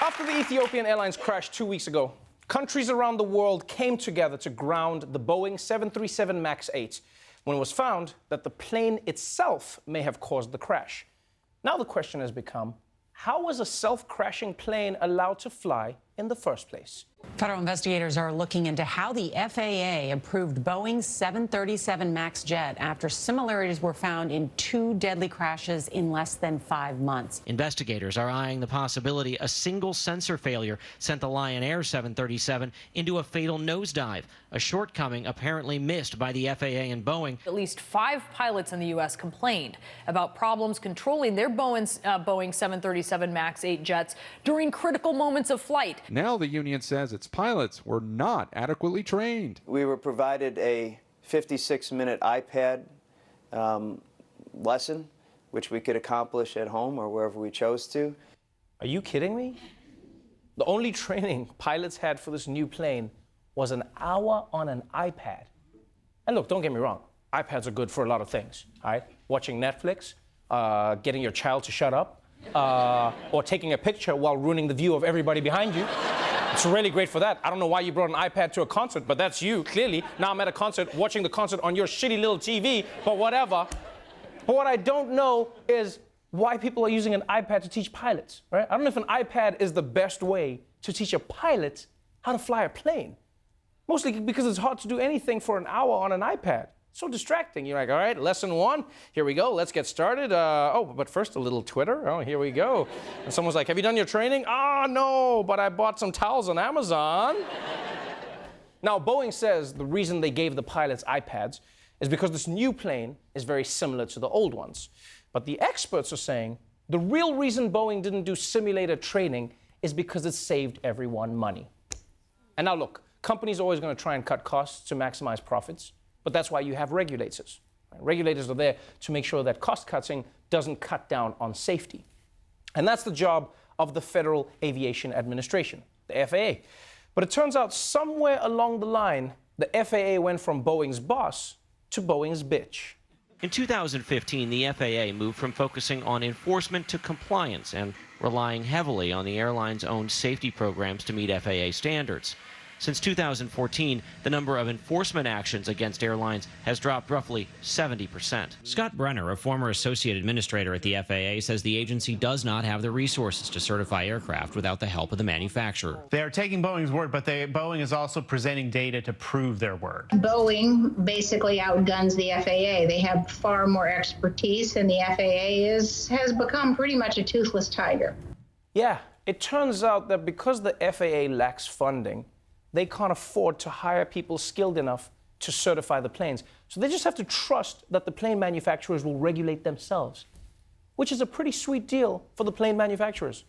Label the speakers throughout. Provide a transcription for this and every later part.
Speaker 1: After the Ethiopian Airlines crash 2 weeks ago, countries around the world came together to ground the Boeing 737 MAX 8 when it was found that the plane itself may have caused the crash. Now the question has become, how was a self-crashing plane allowed to fly in the first place?
Speaker 2: Federal investigators are looking into how the FAA approved Boeing's 737 MAX jet after similarities were found in 2 deadly crashes in less than 5 months.
Speaker 3: Investigators are eyeing the possibility a single sensor failure sent the Lion Air 737 into a fatal nosedive, a shortcoming apparently missed by the FAA and Boeing.
Speaker 4: At least 5 pilots in the U.S. complained about problems controlling their Boeing 737 MAX 8 jets during critical moments of flight.
Speaker 5: Now the union says its pilots were not adequately trained.
Speaker 6: We were provided a 56-minute iPad lesson, which we could accomplish at home or wherever we chose to.
Speaker 1: Are you kidding me? The only training pilots had for this new plane was an hour on an iPad. And look, don't get me wrong, iPads are good for a lot of things, all right? Watching Netflix, getting your child to shut up, or taking a picture while ruining the view of everybody behind you. It's really great for that. I don't know why you brought an iPad to a concert, but that's you, clearly. Now I'm at a concert, watching the concert on your shitty little TV, but whatever. But what I don't know is why people are using an iPad to teach pilots, right? I don't know if an iPad is the best way to teach a pilot how to fly a plane. Mostly because it's hard to do anything for an hour on an iPad. So distracting. You're like, all right, lesson 1, here we go, let's get started. Oh, but first a little Twitter. Oh, here we go. And someone's like, have you done your training? Oh, no, but I bought some towels on Amazon. Now, Boeing says the reason they gave the pilots iPads is because this new plane is very similar to the old ones. But the experts are saying the real reason Boeing didn't do simulator training is because it saved everyone money. And now look, companies are always going to try and cut costs to maximize profits. But that's why you have regulators. Right? Regulators are there to make sure that cost cutting doesn't cut down on safety. And that's the job of the Federal Aviation Administration, the FAA. But it turns out somewhere along the line, the FAA went from Boeing's boss to Boeing's bitch.
Speaker 3: In 2015, the FAA moved from focusing on enforcement to compliance and relying heavily on the airline's own safety programs to meet FAA standards. Since 2014, the number of enforcement actions against airlines has dropped roughly 70%. Scott Brenner, a former associate administrator at the FAA, says the agency does not have the resources to certify aircraft without the help of the manufacturer.
Speaker 7: They are taking Boeing's word, but Boeing is also presenting data to prove their word.
Speaker 8: Boeing basically outguns the FAA. They have far more expertise, and the FAA has become pretty much a toothless tiger.
Speaker 1: Yeah, it turns out that because the FAA lacks funding, they can't afford to hire people skilled enough to certify the planes. So they just have to trust that the plane manufacturers will regulate themselves, which is a pretty sweet deal for the plane manufacturers.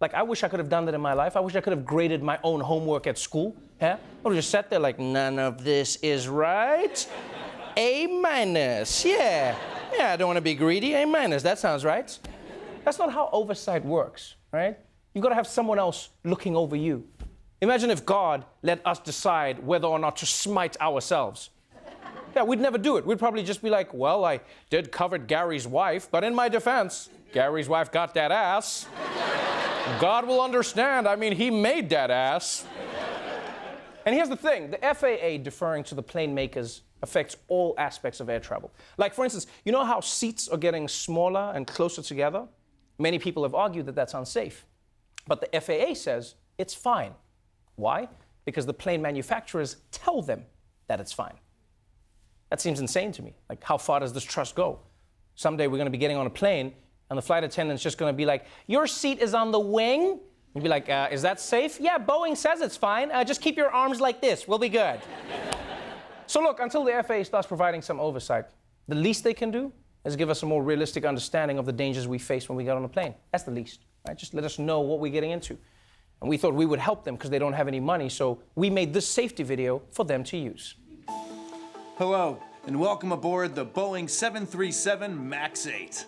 Speaker 1: Like, I wish I could have done that in my life. I wish I could have graded my own homework at school. Yeah? I would have just sat there like, none of this is right. A minus, yeah. Yeah, I don't want to be greedy. A minus, that sounds right. That's not how oversight works, right? You've got to have someone else looking over you. Imagine if God let us decide whether or not to smite ourselves. Yeah, we'd never do it. We'd probably just be like, well, I did covet Gary's wife, but in my defense, Gary's wife got that ass. God will understand. I mean, he made that ass. And here's the thing. The FAA deferring to the plane makers affects all aspects of air travel. Like, for instance, you know how seats are getting smaller and closer together? Many people have argued that that's unsafe. But the FAA says it's fine. Why? Because the plane manufacturers tell them that it's fine. That seems insane to me. Like, how far does this trust go? Someday we're going to be getting on a plane, and the flight attendant's just going to be like, your seat is on the wing? You'd be like, is that safe? Yeah, Boeing says it's fine. Just keep your arms like this. We'll be good. So look, until the FAA starts providing some oversight, the least they can do is give us a more realistic understanding of the dangers we face when we get on a plane. That's the least, right? Just let us know what we're getting into. And we thought we would help them because they don't have any money, so we made this safety video for them to use.
Speaker 9: Hello, and welcome aboard the Boeing 737 MAX 8.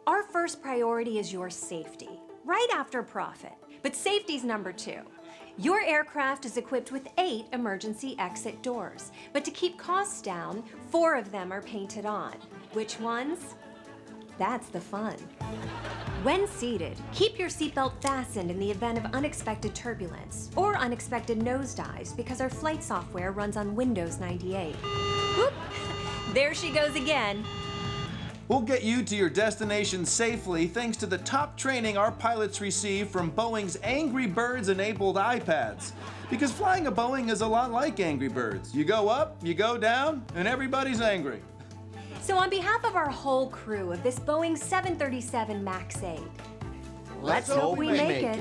Speaker 10: Our first priority is your safety, right after profit. But safety's number 2. Your aircraft is equipped with 8 emergency exit doors, but to keep costs down, 4 of them are painted on. Which ones? That's the fun. When seated, keep your seatbelt fastened in the event of unexpected turbulence or unexpected nosedives because our flight software runs on Windows 98. Whoop! There she goes again.
Speaker 9: We'll get you to your destination safely thanks to the top training our pilots receive from Boeing's Angry Birds-enabled iPads. Because flying a Boeing is a lot like Angry Birds. You go up, you go down, and everybody's angry.
Speaker 10: So on behalf of our whole crew of this Boeing 737 MAX 8, let's hope we make it.